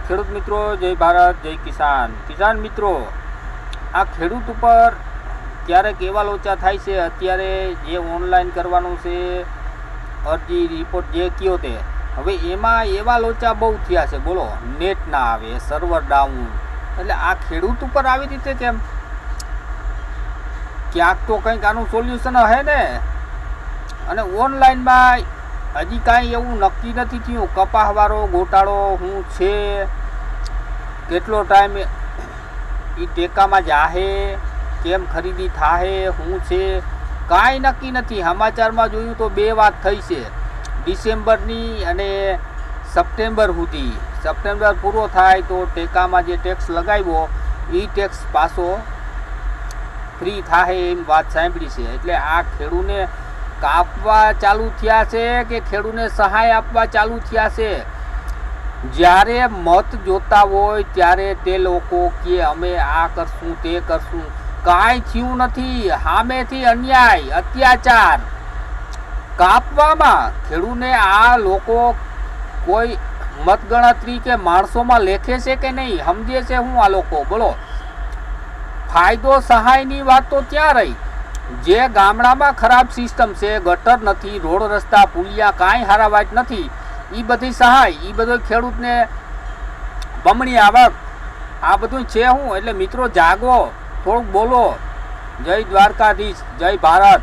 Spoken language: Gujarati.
ખેડૂત મિત્રો, જય ભારત, જય કિસાન. કિસાન મિત્રો, આ ખેડૂત ઉપર ક્યારેક એવા લોચા થાય છે. અત્યારે જે ઓનલાઈન કરવાનું છે અરજી રિપોર્ટ જે કયો તે, હવે એમાં એવા લોચા બહુ થયા છે. બોલો, નેટ ના આવે, સર્વર ડાઉન. એટલે આ ખેડૂત ઉપર આવી રીતે કેમ? ક્યાંક તો કંઈક આનું સોલ્યુશન હે ને. અને ઓનલાઈનમાં હજી કાંઈ એવું નક્કી નથી થયું. કપાસવાળો ગોટાળો શું છે, કેટલો ટાઈમ એ ટેકામાં જાહે, કેમ ખરીદી થાહે, શું છે, કાંઈ નક્કી નથી. સમાચારમાં જોયું તો બે વાત થઈ છે, ડિસેમ્બરની અને સપ્ટેમ્બર સુધી. સપ્ટેમ્બર પૂરો થાય તો ટેકામાં જે ટેક્સ લગાવ્યો એ ટેક્સ પાછો ફ્રી થાહે એમ વાત સાંભળી છે. એટલે આ ખેડૂને કાપવા ચાલુ થયા છે કે ખેડૂને સહાય આપવા ચાલુ થયા છે? જ્યારે મત જોતા હોય ત્યારે તે લોકો કે અમે આ કરશું તે કરશું, કાંઈ થયું નથી. સામેથી અન્યાય, અત્યાચાર કાપવામાં ખેડૂને આ લોકો કોઈ મતગણતરી કે માણસોમાં લેખે છે કે નહીં? સમજે છે હું આ લોકો? બોલો, ફાયદો સહાયની વાત તો ત્યાં રહી. જે ગામડામાં ખરાબ સિસ્ટમ છે, ગટર નથી, રોડ રસ્તા પુલિયા કાંઈ હારા વાત નથી, એ બધી સહાય, એ બધો ખેડૂતને બમણી આવક, આ બધું છે હું. એટલે મિત્રો જાગો, થોડુંક બોલો. જય દ્વારકાધીશ, જય ભારત.